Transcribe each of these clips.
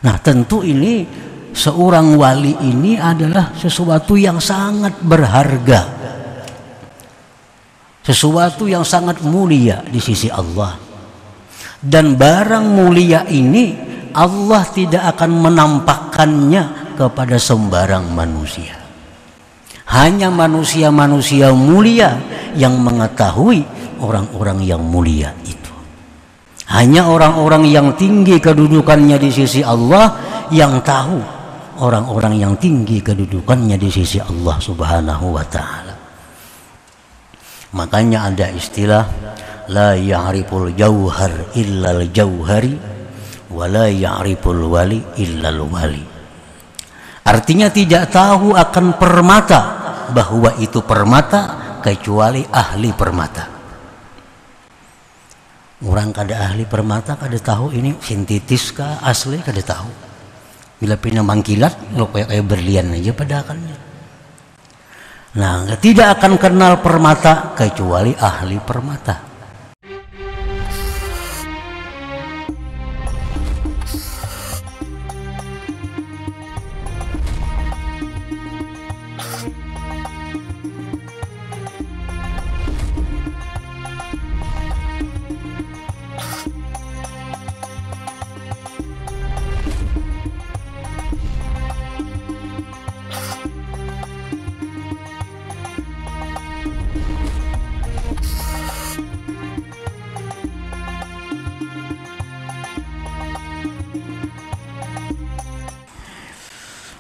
Nah, tentu ini seorang wali ini adalah sesuatu yang sangat berharga, sesuatu yang sangat mulia di sisi Allah. Dan barang mulia ini Allah tidak akan menampakkannya kepada sembarang manusia. Hanya manusia-manusia mulia yang mengetahui orang-orang yang mulia itu. Hanya orang-orang yang tinggi kedudukannya di sisi Allah yang tahu orang-orang yang tinggi kedudukannya di sisi Allah Subhanahu wa ta'ala. Makanya ada istilah la ya'riful jauhar illal jauhari wa la ya'riful wali illal wali. Artinya tidak tahu akan permata bahwa itu permata kecuali ahli permata. Orang kada ahli permata kada tahu ini sintetis kah asli kada tahu. Bila pina mangkilat lo kayak berlian aja padahalnya. Nah, tidak akan kenal permata kecuali ahli permata.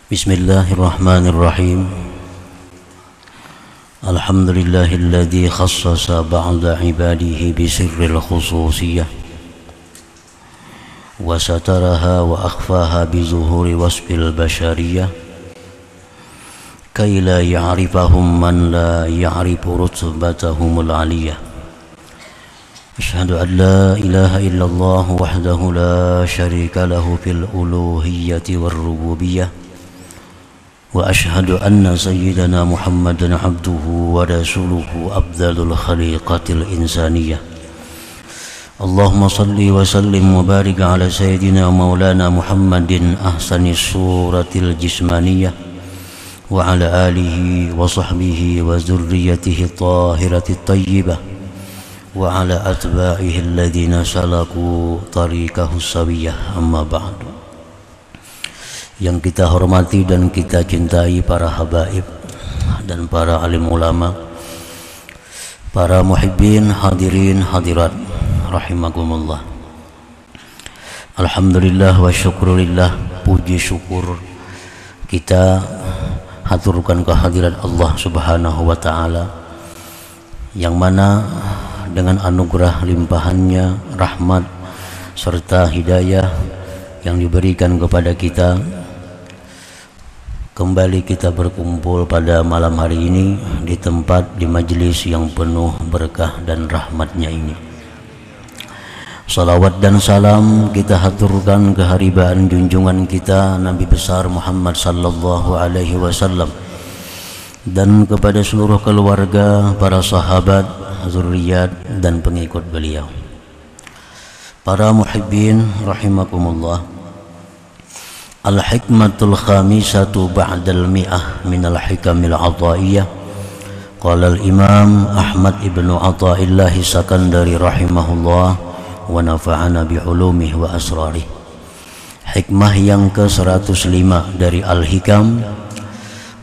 Bismillahirrahmanirrahim. Alhamdulillahilladzi khassasa ba'da ibadihi bisirril khususiyah wa sataraha wa akhfaha bizuhuri wasfil bashariyah kay la ya'rifahum man la ya'rifu rutbatahumul aliyah. Asyhadu an la ilaha illallah wahdahu la syarika lahu fil uluhiyyati war rububiyyah wa ashhadu anna sayyidana Muhammadan abduhu wa rasuluhu afdalul khaliqatil insaniyah. Allahumma salli wa sallim wa barik ala sayyidina maulana Muhammadin ahsanis suratil jismaniyah wa ala alihi wa sahbihi wa zurriyatihi tahiratit tayyibah wa ala atba'ihi alladhina salaku tariqahu sawiyah. Amma ba'du. Yang kita hormati dan kita cintai para habaib dan para alim ulama, para muhibbin, hadirin, hadirat rahimakumullah. Alhamdulillah wa syukurillah, puji syukur kita haturkan kehadirat Allah Subhanahu wa ta'ala, yang mana dengan anugerah limpahannya, rahmat serta hidayah yang diberikan kepada kita, kembali kita berkumpul pada malam hari ini di tempat, di majelis yang penuh berkah dan rahmatnya ini. Salawat dan salam kita haturkan keharibaan junjungan kita Nabi besar Muhammad sallallahu alaihi wasallam, dan kepada seluruh keluarga, para sahabat, zuriat dan pengikut beliau. Para muhibbin rahimakumullah. Al-hikmatul khamisatu ba'dal mi'ah minal hikamil ataiyah. Qala al-imam Ahmad ibnu Athaillah Sakandari rahimahullah wa nafa'ana bi'ulumihi wa asrarih. Hikmah yang ke-105 dari Al-Hikam,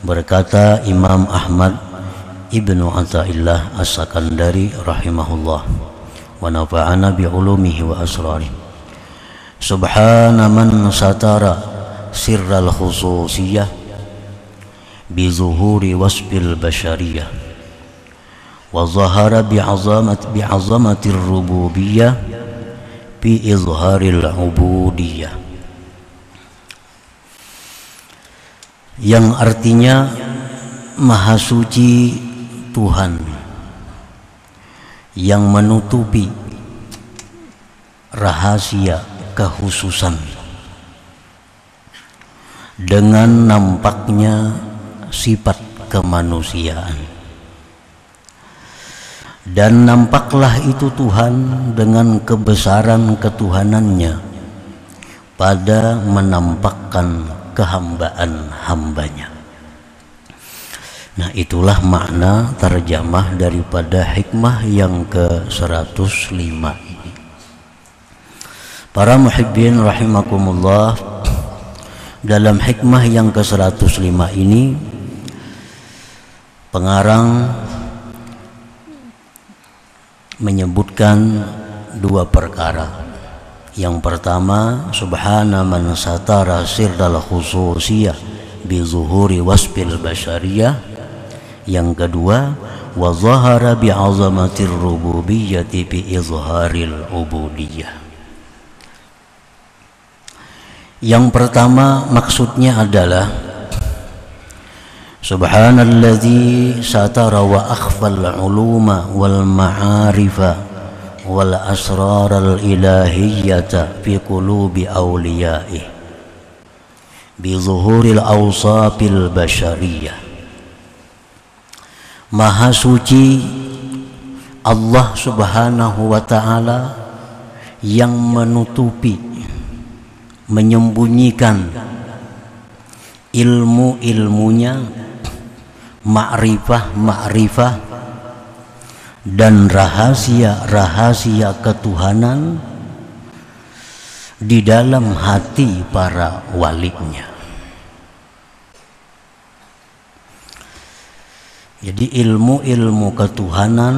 berkata Imam Ahmad ibnu Athaillah As-Sakandari rahimahullah wa nafa'ana bi'ulumihi wa asrarih. Subhana man satara sirral khususiyah bizuhuri wasfil bashariyah wa zahara bi'azamatir rububiyyah bi izharil ubudiyah. Yang artinya maha suci Tuhan yang menutupi rahasia kekhususan dengan nampaknya sifat kemanusiaan, dan nampaklah itu Tuhan dengan kebesaran ketuhanannya pada menampakkan kehambaan hambanya. Nah, itulah makna terjemah daripada hikmah yang ke-105 ini. Para muhibbin rahimakumullah, dalam hikmah yang ke-105 ini pengarang menyebutkan dua perkara. Yang pertama, subhana man satara sirdal khususiyah bi zuhuri wasfil basyariyah. Yang kedua, wa zahara bi azamatir rububiyyati bi izharil ubudiyah. Yang pertama maksudnya adalah subhanalladzi satara wa akhfal uluma wal ma'arifa wal asraral ilahiyyata fi qulubi awliyaih bi zuhuril awsafil basyariyah. Maha suci Allah subhanahu wa ta'ala yang menutupi, menyembunyikan ilmu-ilmunya, ma'rifah dan rahasia-rahasia ketuhanan di dalam hati para walinya. Jadi ilmu-ilmu ketuhanan,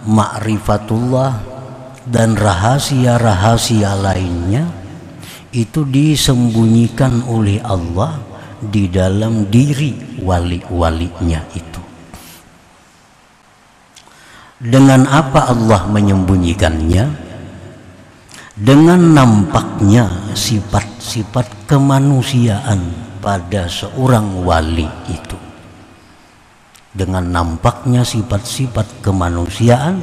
ma'rifatullah dan rahasia-rahasia lainnya itu disembunyikan oleh Allah di dalam diri wali-walinya itu. Dengan apa Allah menyembunyikannya? Dengan nampaknya sifat-sifat kemanusiaan pada seorang wali itu. Dengan nampaknya sifat-sifat kemanusiaan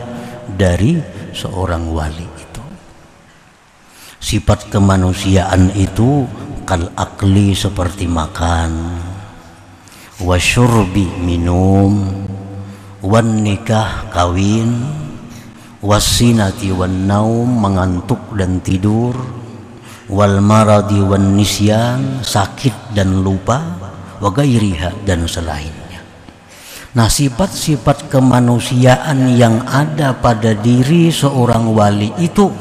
dari seorang wali itu. Sifat kemanusiaan itu kal akli seperti makan, wasyurbi minum, wan nikah kawin, wasinati wan naum mengantuk dan tidur, wal maradi wan nisyan sakit dan lupa, wa gairiha dan selain. Nah, sifat-sifat kemanusiaan yang ada pada diri seorang wali itu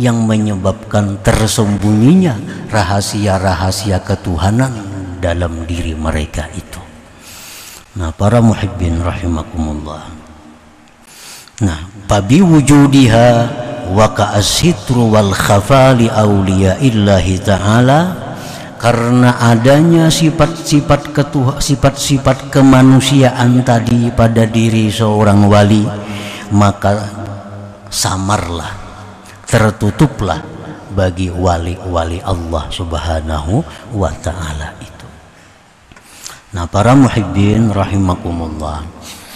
yang menyebabkan tersembunyinya rahasia-rahasia ketuhanan dalam diri mereka itu. Nah, para muhibbin rahimakumullah. Nah, fabi wujudiha wa ka'asitru wal khafali awliyaillahi ta'ala, karena adanya sifat-sifat sifat-sifat kemanusiaan tadi pada diri seorang wali, maka samarlah, tertutuplah bagi wali-wali Allah subhanahu wa ta'ala itu. Nah, para muhibbin rahimakumullah,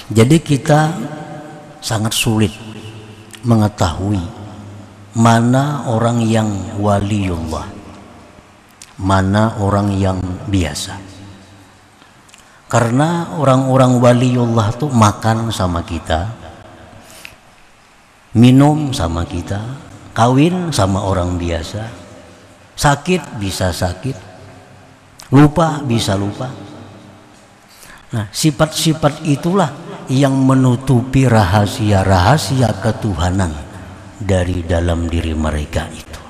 jadi kita sangat sulit mengetahui mana orang yang waliullah, mana orang yang biasa. Karena orang-orang waliullah tuh makan sama kita, minum sama kita, kawin sama orang biasa, sakit bisa sakit, lupa bisa lupa. Nah, sifat-sifat itulah yang menutupi rahasia-rahasia ketuhanan dari dalam diri mereka itu.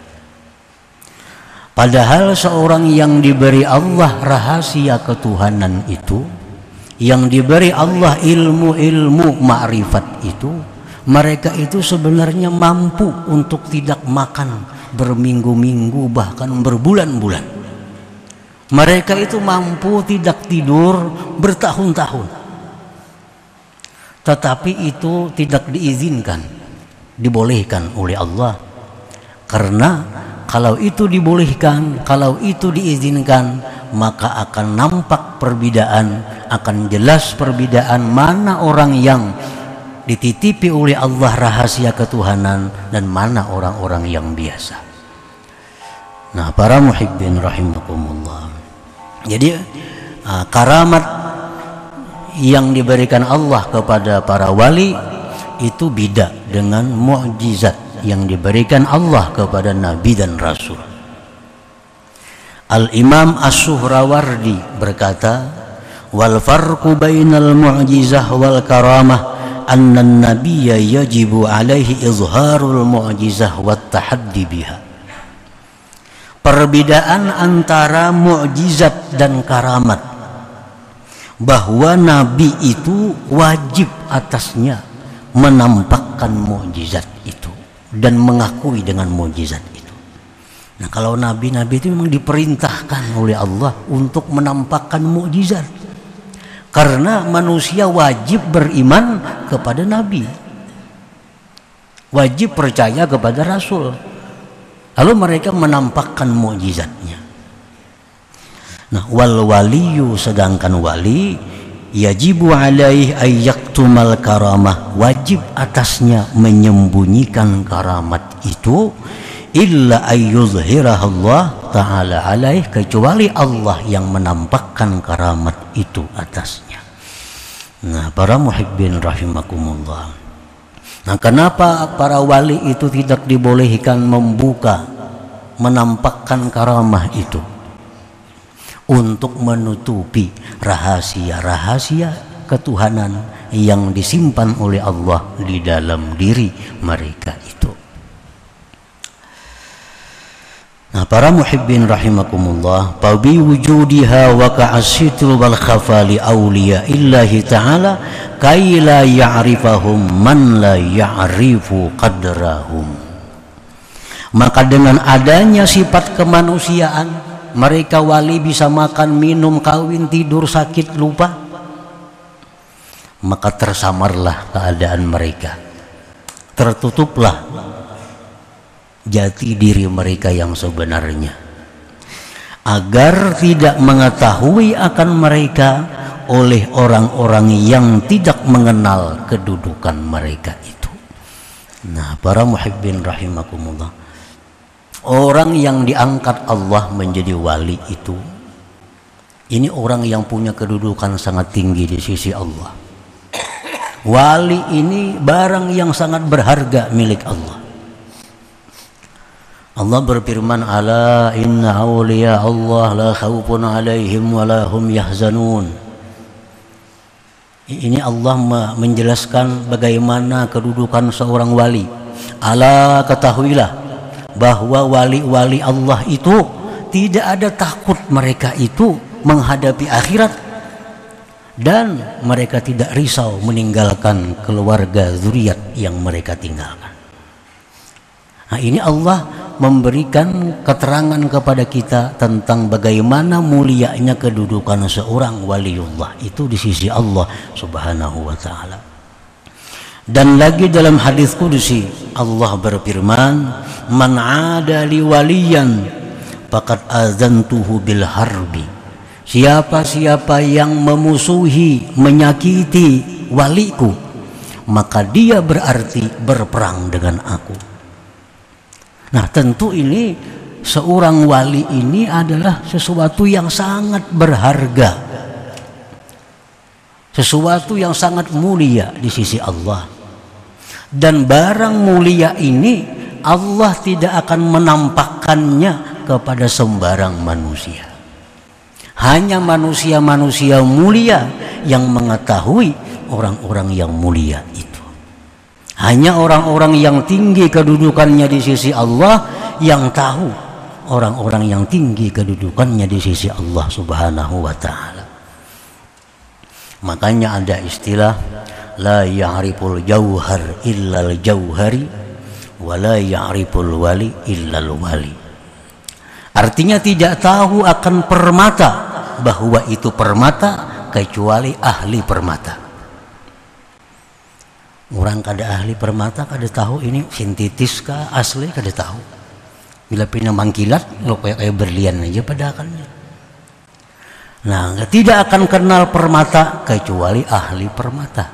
Padahal seorang yang diberi Allah rahasia ketuhanan itu, yang diberi Allah ilmu-ilmu ma'rifat itu, mereka itu sebenarnya mampu untuk tidak makan berminggu-minggu bahkan berbulan-bulan. Mereka itu mampu tidak tidur bertahun-tahun. Tetapi itu tidak diizinkan, dibolehkan oleh Allah. Karena kalau itu dibolehkan, kalau itu diizinkan, maka akan nampak perbedaan, akan jelas perbedaan mana orang yang dititipi oleh Allah rahasia ketuhanan dan mana orang-orang yang biasa. Nah, para muhibbin rahimakumullah. Jadi karamat yang diberikan Allah kepada para wali itu beda dengan mukjizat yang diberikan Allah kepada nabi dan rasul. Al-Imam As-Suhrawardi berkata, wal farqu bainal mu'jizah wal karamah anna an-nabiyya yajibu alaihi izharul mu'jizah wat tahaddi biha. Perbedaan antara mukjizat dan karamat, bahwa nabi itu wajib atasnya menampakkan mukjizat itu dan mengakui dengan mukjizat itu. Nah, kalau nabi-nabi itu memang diperintahkan oleh Allah untuk menampakkan mukjizat, karena manusia wajib beriman kepada nabi, wajib percaya kepada rasul, lalu mereka menampakkan mukjizatnya. Nah, wal waliyu, sedangkan wali, yajibu alaihi ayyaktumal karamah, wajib atasnya menyembunyikan karamat itu, illa ayyuzhirahullah ta'ala alaih, kecuali Allah yang menampakkan karamat itu atasnya. Nah, para muhibbin rahimakumullah, nah kenapa para wali itu tidak dibolehkan membuka, menampakkan karamah itu untuk menutupi rahasia-rahasia ketuhanan yang disimpan oleh Allah di dalam diri mereka itu. Nah, para muhibbin rahimakumullah, fabi wujudiha wa ka'asitul wal khafali awliya illahi ta'ala kay la ya'rifahum man la ya'rifu qadrahum. Maka dengan adanya sifat kemanusiaan, mereka wali bisa makan, minum, kawin, tidur, sakit, lupa, maka tersamarlah keadaan mereka, tertutuplah jati diri mereka yang sebenarnya, agar tidak mengetahui akan mereka oleh orang-orang yang tidak mengenal kedudukan mereka itu. Nah, para muhibbin rahimakumullah, orang yang diangkat Allah menjadi wali itu, ini orang yang punya kedudukan sangat tinggi di sisi Allah. Wali ini barang yang sangat berharga milik Allah. Allah berfirman, ala inna awliya Allah la khawfun alaihim wa la hum yahzanun. Ini Allah menjelaskan bagaimana kedudukan seorang wali. Ala, ketahuilah bahwa wali-wali Allah itu tidak ada takut mereka itu menghadapi akhirat, dan mereka tidak risau meninggalkan keluarga zuriat yang mereka tinggalkan. Nah, ini Allah memberikan keterangan kepada kita tentang bagaimana mulianya kedudukan seorang waliullah itu di sisi Allah Subhanahu wa ta'ala. Dan lagi dalam hadis qudsi Allah berfirman, man 'ada li waliyan faqad azantuhu bil harbi. Siapa-siapa yang memusuhi, menyakiti waliku, maka dia berarti berperang dengan aku. Nah, tentu ini seorang wali ini adalah sesuatu yang sangat berharga, sesuatu yang sangat mulia di sisi Allah. Dan barang mulia ini Allah tidak akan menampakkannya kepada sembarang manusia. Hanya manusia-manusia mulia yang mengetahui orang-orang yang mulia itu. Hanya orang-orang yang tinggi kedudukannya di sisi Allah yang tahu orang-orang yang tinggi kedudukannya di sisi Allah Subhanahu wa ta'ala. Makanya ada istilah la ya'riful jauhar illal jauhari wa la ya'riful wali illal wali. Artinya tidak tahu akan permata bahwa itu permata kecuali ahli permata. Orang kada ahli permata kada tahu ini sintetis kah asli, kada tahu. Bila pindah mangkilat lo kayak berlian aja padahalnya. Nah, tidak akan kenal permata kecuali ahli permata.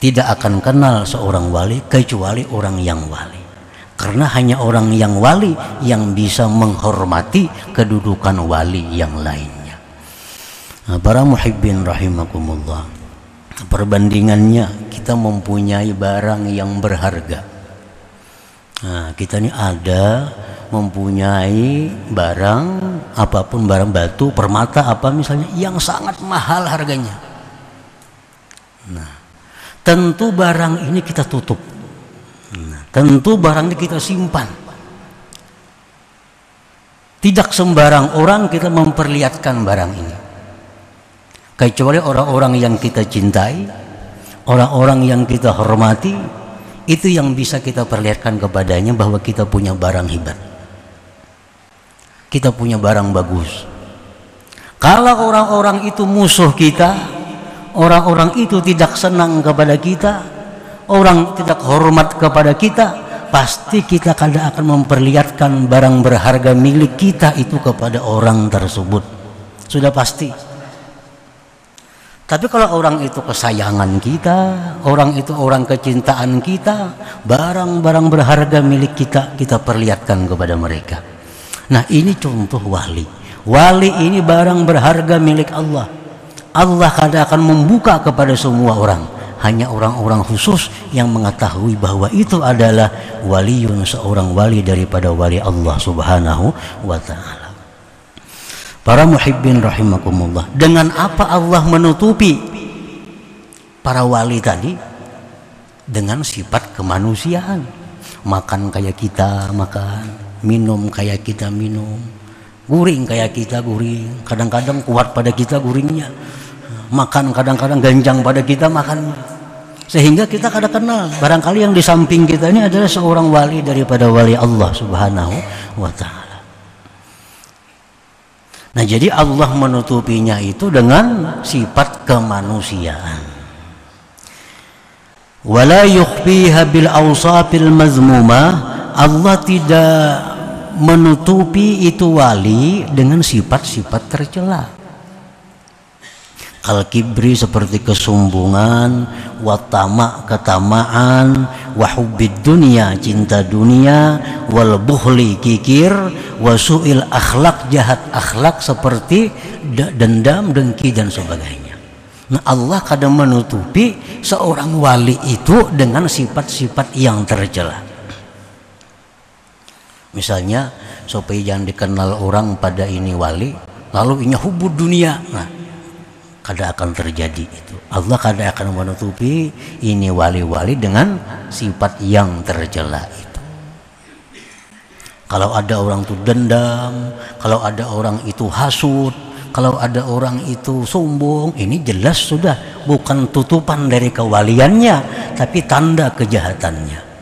Tidak akan kenal seorang wali kecuali orang yang wali. Karena hanya orang yang wali yang bisa menghormati kedudukan wali yang lainnya. Nah, para muhibbin rahimakumullah, perbandingannya kita mempunyai barang yang berharga, Nah, kita ini ada mempunyai barang, apapun, barang batu, permata, apa misalnya, yang sangat mahal harganya. Nah, tentu barang ini kita tutup. Nah, tentu barang ini kita simpan. Tidak sembarang orang kita memperlihatkan barang ini, kecuali orang-orang yang kita cintai, orang-orang yang kita hormati. Itu yang bisa kita perlihatkan kepadanya bahwa kita punya barang hebat, kita punya barang bagus. Kalau orang-orang itu musuh kita, orang-orang itu tidak senang kepada kita, orang tidak hormat kepada kita, pasti kita kadang akan memperlihatkan barang berharga milik kita itu kepada orang tersebut. Sudah pasti. Tapi kalau orang itu kesayangan kita, orang itu orang kecintaan kita, barang-barang berharga milik kita, kita perlihatkan kepada mereka. Nah, ini contoh wali. Wali ini barang berharga milik Allah. Allah kadang akan membuka kepada semua orang. Hanya orang-orang khusus yang mengetahui bahwa itu adalah waliyun, seorang wali daripada wali Allah subhanahu wa ta'ala. Para muhibbin rahimakumullah, dengan apa Allah menutupi para wali tadi? Dengan sifat kemanusiaan. Makan kayak kita makan, minum kayak kita minum, guring kayak kita guring. Kadang-kadang kuat pada kita guringnya, makan kadang-kadang ganjang pada kita makannya. Sehingga kita kadang kenal barangkali yang di samping kita ini adalah seorang wali daripada wali Allah subhanahu wa ta'ala. Nah, jadi Allah menutupinya itu dengan sifat kemanusiaan. Wala yukhfiha bil awsafil mazmumah. Allah tidak menutupi itu wali dengan sifat-sifat tercela. Kal kibri, seperti kesombongan, watama, ketamaan, wahubbid dunia, cinta dunia, wal bukhli, kikir, wasu'il akhlak, jahat akhlak, seperti dendam, dengki dan sebagainya. Nah, Allah kadang menutupi seorang wali itu dengan sifat-sifat yang tercela. Misalnya supaya jangan dikenal orang pada ini wali, lalu ini hubud dunia. Nah, kadang akan terjadi itu. Allah kadang akan menutupi ini wali-wali dengan sifat yang tercela itu. Kalau ada orang itu dendam, kalau ada orang itu hasud, kalau ada orang itu sombong, ini jelas sudah bukan tutupan dari kewaliannya, tapi tanda kejahatannya.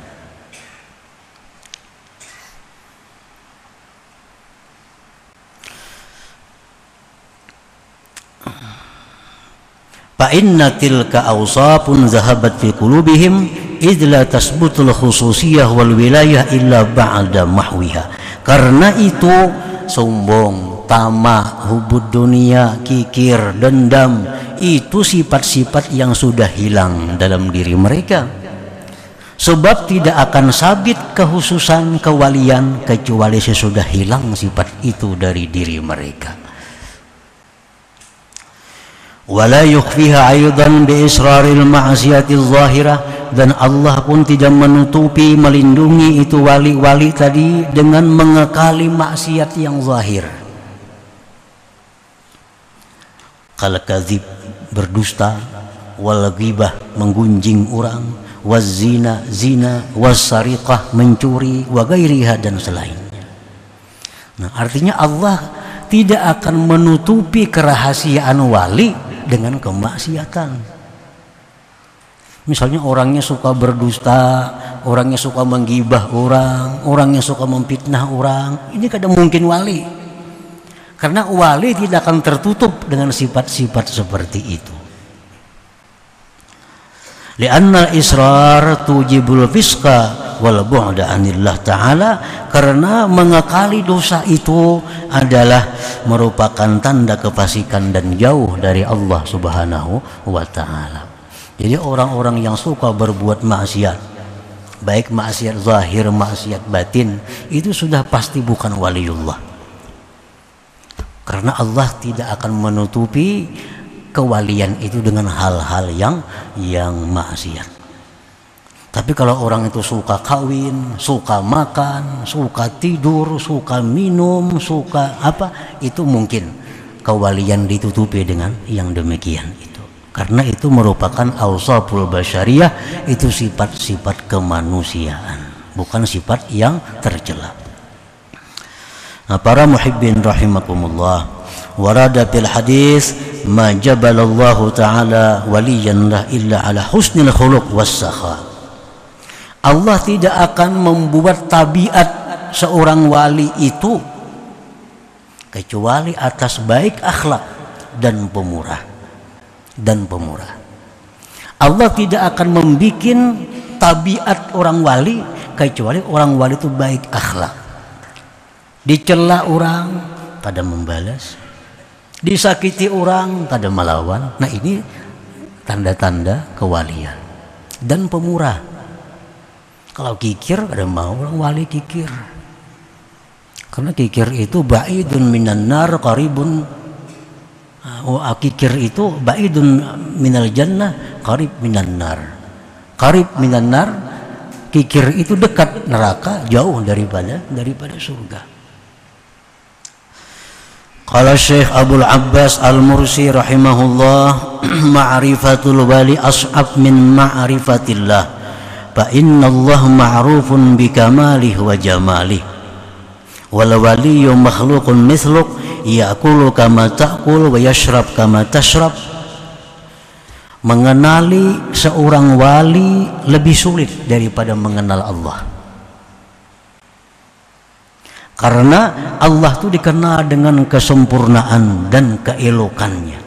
Fa inna tilka awsafun zahabat fi qulubihim idh la tasbutul khususiyah wal wilayah illa ba'da mahwiha. Karena itu sombong, tamak, hubud dunia, kikir, dendam, itu sifat-sifat yang sudah hilang dalam diri mereka. Sebab tidak akan sabit kehususan kewalian kecuali sesudah hilang sifat itu dari diri mereka. Wala yukhfiha aidan bi israril ma'siyati zahirah, dan Allah pun tidak menutupi, melindungi itu wali-wali tadi dengan mengekali maksiat yang zahir. Kal kadzib, berdusta, wal ghibah, menggunjing orang, waz zina, zina, was sariqah, mencuri, wa ghairiha, dan selainnya. Nah, artinya Allah tidak akan menutupi kerahasiaan wali dengan kemaksiatan. Misalnya orangnya suka berdusta, orangnya suka menggibah orang, orangnya suka memfitnah orang, ini kadang mungkin wali. Karena wali tidak akan tertutup dengan sifat-sifat seperti itu. Li'anna al-israr tujibul fisqa wal bu'da anillah ta'ala, karena mengekali dosa itu adalah merupakan tanda kefasikan dan jauh dari Allah subhanahu wa ta'ala. Jadi orang-orang yang suka berbuat maksiat, baik maksiat zahir, maksiat batin, itu sudah pasti bukan waliullah. Karena Allah tidak akan menutupi kewalian itu dengan hal-hal yang maksiat. Tapi kalau orang itu suka kawin, suka makan, suka tidur, suka minum, suka apa, itu mungkin kewalian ditutupi dengan yang demikian itu. Karena itu merupakan awsaful basyariyah, itu sifat-sifat kemanusiaan, bukan sifat yang tercela. Nah, para muhibbin rahimakumullah, warada fil hadis ma jabalallahu ta'ala waliyan la illa ala husnil khuluq was sakha. Allah tidak akan membuat tabiat seorang wali itu kecuali atas baik akhlak dan pemurah. Allah tidak akan membuat tabiat orang wali kecuali orang wali itu baik akhlak. Dicela orang pada membalas, disakiti orang pada melawan. Nah, ini tanda-tanda kewalian dan pemurah. Kalau kikir, ada mau orang wali kikir. Karena kikir itu ba'idun minan nar qaribun. Kikir itu ba'idun minal jannah qarib minan nar. Qarib minan nar, kikir itu dekat neraka, jauh daripada surga. Qala Syekh Abdul Abbas Al-Mursi rahimahullah, ma'rifatul wali as'ab min ma'rifatillah. Fa inna Allah ma'rufun bi kamalih wa jamalih wal waliyyu makhluqun mithluk ya'kulu kama ta'kul wa yashrab kama tashrab. Mengenali seorang wali lebih sulit daripada mengenal Allah, karena Allah itu dikenal dengan kesempurnaan dan keelokannya,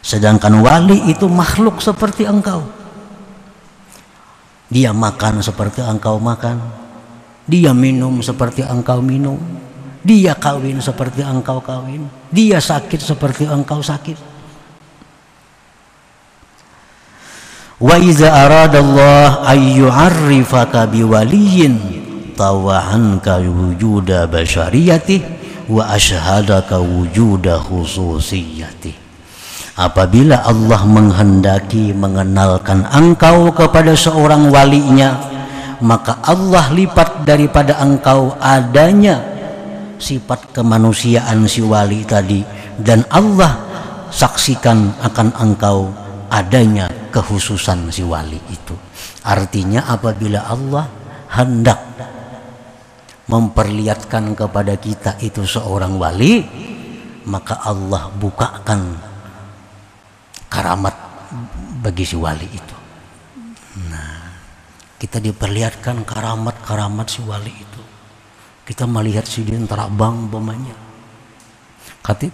sedangkan wali itu makhluk seperti engkau. Dia makan seperti engkau makan, dia minum seperti engkau minum, dia kawin seperti engkau kawin, dia sakit seperti engkau sakit. Wa iza aradallah ay yu'arrifaka biwaliyin tawa'anka wujuda basyariyatih wa ashhadaka wujuda khususiyatih. Apabila Allah menghendaki mengenalkan engkau kepada seorang walinya, maka Allah lipat daripada engkau adanya sifat kemanusiaan si wali tadi, dan Allah saksikan akan engkau adanya kekhususan si wali itu. Artinya apabila Allah hendak memperlihatkan kepada kita itu seorang wali, maka Allah bukakan karamat bagi si wali itu. Nah, kita diperlihatkan karamat si wali itu. Kita melihat si jin terbang umpamanya.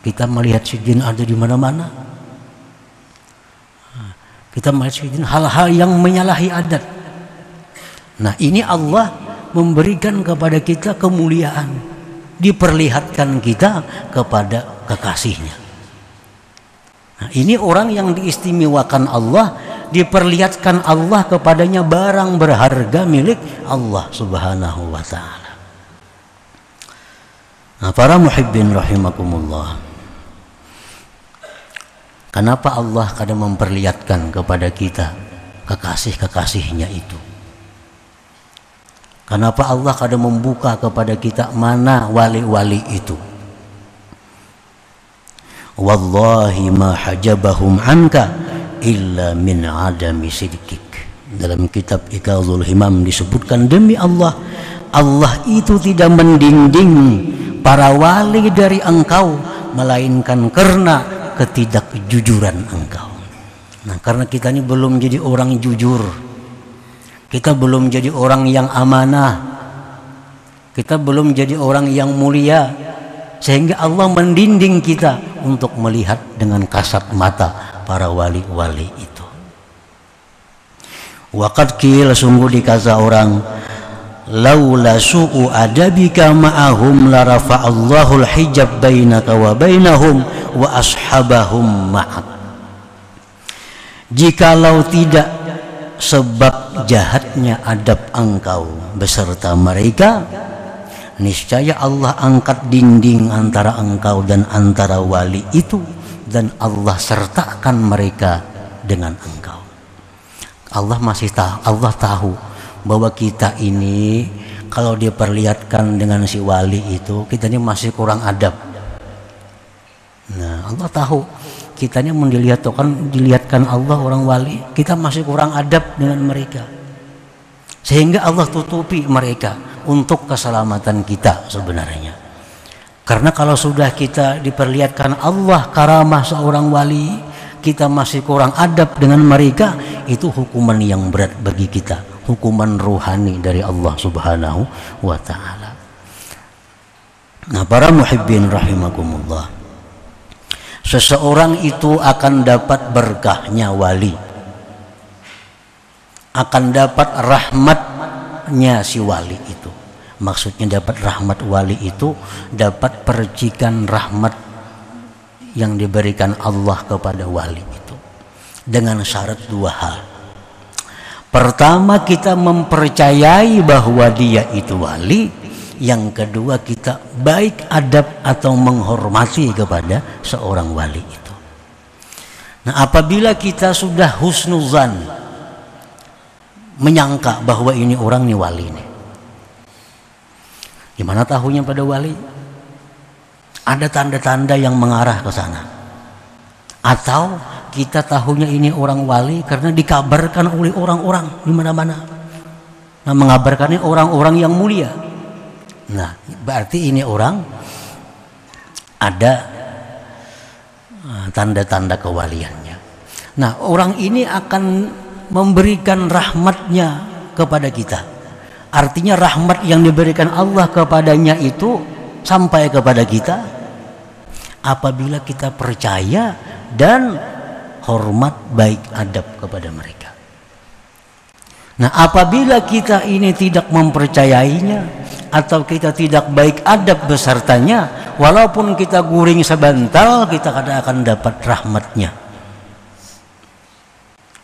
Kita melihat si jin ada di mana-mana. Kita melihat si jin hal-hal yang menyalahi adat. Nah, ini Allah memberikan kepada kita kemuliaan, diperlihatkan kita kepada kekasihnya. Nah, ini orang yang diistimewakan Allah, diperlihatkan Allah kepadanya barang berharga milik Allah Subhanahu wa ta'ala. Nah, para muhibbin rahimakumullah, kenapa Allah kadang memperlihatkan kepada kita kekasih-kekasihnya itu? Kenapa Allah kadang membuka kepada kita mana wali-wali itu? Wallahi ma hajabahum anka illa min adami sidqik. Dalam kitab Iqazul Himam disebutkan, demi Allah, Allah itu tidak mendinding para wali dari engkau melainkan karena ketidakjujuran engkau. Nah, karena kita ini belum jadi orang jujur, kita belum jadi orang yang amanah, kita belum jadi orang yang mulia, sehingga Allah mendinding kita untuk melihat dengan kasat mata para wali-wali itu. Waqad qila, sungguh dikata orang, laula su'u adabika ma'ahum la rafa'allahu al-hijab bainaka wa bainahum wa ashabahum ma'ak. Jikalau tidak sebab jahatnya adab engkau beserta mereka, niscaya Allah angkat dinding antara engkau dan antara wali itu, dan Allah sertakan mereka dengan engkau. Allah masih tahu, Allah tahu bahwa kita ini kalau diperlihatkan dengan si wali itu, kita ini masih kurang adab. Nah, Allah tahu kita ini dilihatkan Allah orang wali, kita masih kurang adab dengan mereka. Sehingga Allah tutupi mereka untuk keselamatan kita sebenarnya. Karena kalau sudah kita diperlihatkan Allah karamah seorang wali, kita masih kurang adab dengan mereka, itu hukuman yang berat bagi kita, hukuman ruhani dari Allah Subhanahu wa ta'ala. Nah, para muhibbin rahimakumullah, seseorang itu akan dapat berkahnya wali, akan dapat rahmatnya si wali itu. Maksudnya dapat rahmat wali itu, dapat percikan rahmat yang diberikan Allah kepada wali itu, dengan syarat dua hal. Pertama, kita mempercayai bahwa dia itu wali. Yang kedua, kita baik adab atau menghormati kepada seorang wali itu. Nah, apabila kita sudah husnuzan, menyangka bahwa ini orang ini wali nih, gimana tahunya pada wali? Ada tanda-tanda yang mengarah ke sana. Atau kita tahunya ini orang wali karena dikabarkan oleh orang-orang di mana-mana. Nah, mengabarkannya orang-orang yang mulia. Nah, berarti ini orang ada tanda-tanda kewaliannya. Nah, orang ini akan memberikan rahmatnya kepada kita. Artinya rahmat yang diberikan Allah kepadanya itu sampai kepada kita apabila kita percaya dan hormat baik adab kepada mereka. Nah, apabila kita ini tidak mempercayainya atau kita tidak baik adab besertanya, walaupun kita guring sebentar, kita kadang akan dapat rahmatnya.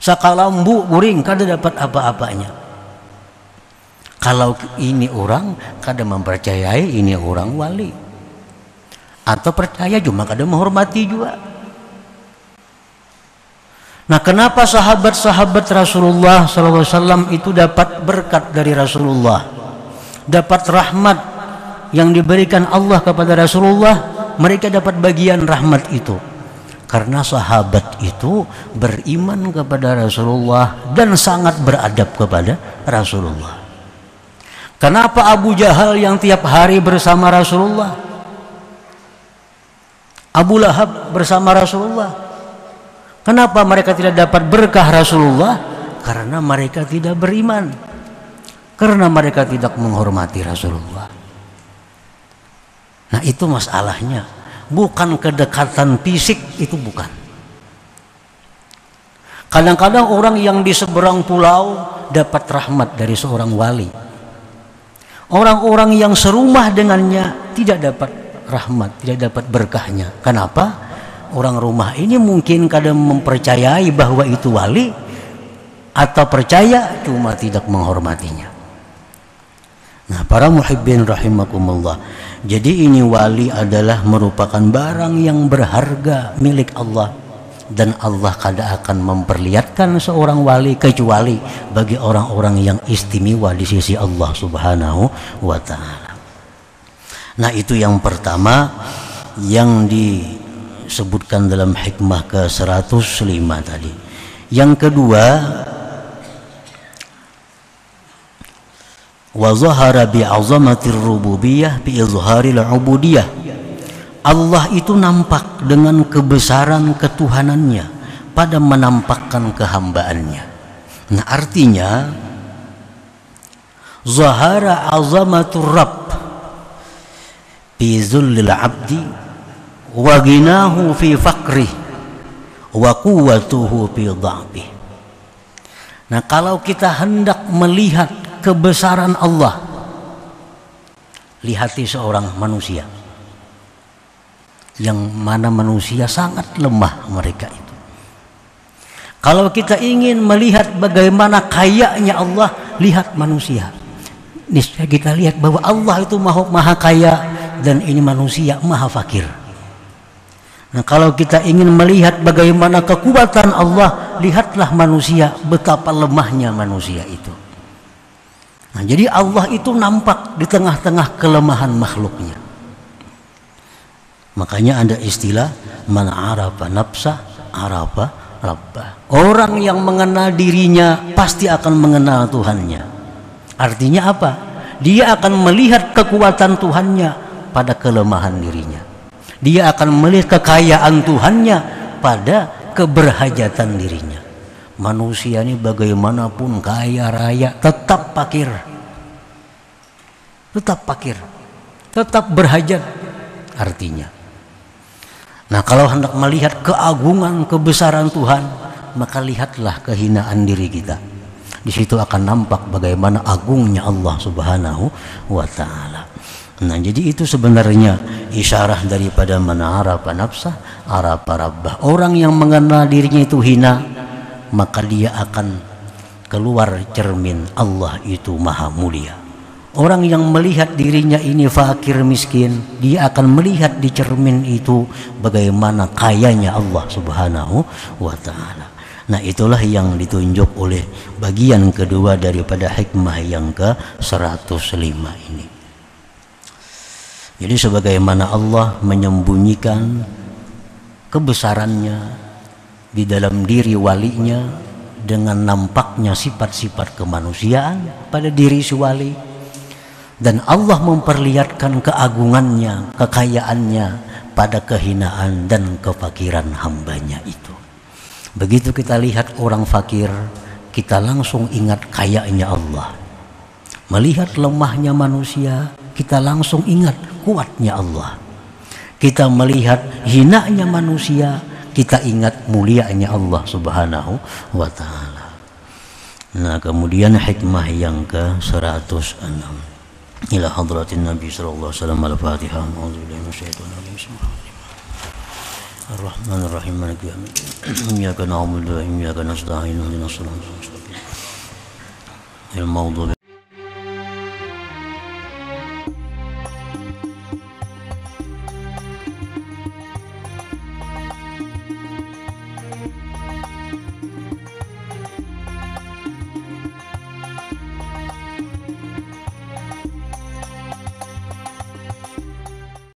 Sakalambu guring kada dapat apa-apanya. Kalau ini orang kadang mempercayai ini orang wali, atau percaya cuma kadang menghormati juga. Nah, kenapa sahabat-sahabat Rasulullah SAW itu dapat berkat dari Rasulullah, dapat rahmat yang diberikan Allah kepada Rasulullah? Mereka dapat bagian rahmat itu karena sahabat itu beriman kepada Rasulullah dan sangat beradab kepada Rasulullah. Kenapa Abu Jahal yang tiap hari bersama Rasulullah, Abu Lahab bersama Rasulullah, kenapa mereka tidak dapat berkah Rasulullah? Karena mereka tidak beriman, karena mereka tidak menghormati Rasulullah. Nah, itu masalahnya, bukan kedekatan fisik, itu bukan. Kadang-kadang orang yang di seberang pulau dapat rahmat dari seorang wali. Orang-orang yang serumah dengannya tidak dapat rahmat, tidak dapat berkahnya. Kenapa? Orang rumah ini mungkin kadang mempercayai bahwa itu wali, atau percaya cuma tidak menghormatinya. Nah, para muhibbin rahimakumullah, jadi ini wali adalah merupakan barang yang berharga milik Allah. Dan Allah kada akan memperlihatkan seorang wali kecuali bagi orang-orang yang istimewa di sisi Allah Subhanahu wa ta'ala. Nah, itu yang pertama yang disebutkan dalam hikmah ke-105 tadi. Yang kedua, wa zahara bi'azamatir rububiyah bi izharil ubudiyah. Allah itu nampak dengan kebesaran ketuhanannya pada menampakkan kehambaannya. Nah, artinya zahara azamatur rabb fi zullil abdi wa ginahu fi faqrih wa quwwatuhu fi dha'fih. Nah, kalau kita hendak melihat kebesaran Allah, lihati seorang manusia, yang mana manusia sangat lemah mereka itu. Kalau kita ingin melihat bagaimana kayanya Allah, lihat manusia. Niscaya kita lihat bahwa Allah itu maha kaya dan ini manusia maha fakir. Nah, kalau kita ingin melihat bagaimana kekuatan Allah, lihatlah manusia, betapa lemahnya manusia itu. Nah, jadi Allah itu nampak di tengah-tengah kelemahan makhluknya. Makanya ada istilah man arafa nafsah arafa rabbah. Orang yang mengenal dirinya pasti akan mengenal Tuhannya. Artinya apa? Dia akan melihat kekuatan Tuhannya pada kelemahan dirinya. Dia akan melihat kekayaan Tuhannya pada keberhajatan dirinya. Manusia ini bagaimanapun kaya raya tetap fakir. Tetap fakir. Tetap berhajat artinya. Nah, kalau hendak melihat keagungan kebesaran Tuhan, maka lihatlah kehinaan diri kita. Di situ akan nampak bagaimana agungnya Allah Subhanahu wa taala. Nah, jadi itu sebenarnya isyarah daripada man arafa nafsah arafa rabbah. Orang yang mengenal dirinya itu hina, maka dia akan keluar cermin Allah itu maha mulia. Orang yang melihat dirinya ini fakir miskin, dia akan melihat di cermin itu bagaimana kayanya Allah Subhanahu wa taala. Nah, itulah yang ditunjuk oleh bagian kedua daripada hikmah yang ke-105 ini. Jadi sebagaimana Allah menyembunyikan kebesarannya di dalam diri walinya dengan nampaknya sifat-sifat kemanusiaan pada diri si wali, dan Allah memperlihatkan keagungannya, kekayaannya pada kehinaan dan kefakiran hambanya itu. Begitu kita lihat orang fakir, kita langsung ingat kayanya Allah. Melihat lemahnya manusia, kita langsung ingat kuatnya Allah. Kita melihat hinanya manusia, kita ingat mulianya Allah Subhanahu wa taala. Nah, kemudian hikmah yang ke-106. Ila hadratin Nabi sallallahu alaihi wasallam al-Fatihah. A'udzubillahi minasyaitonir rajim. Bismillahirrahmanirrahim. Ar-Rahmanir-Rahim. Maliki yaumiddin. Iyyaka na'budu wa iyyaka nasta'in. Ihdinas siratal mustaqim.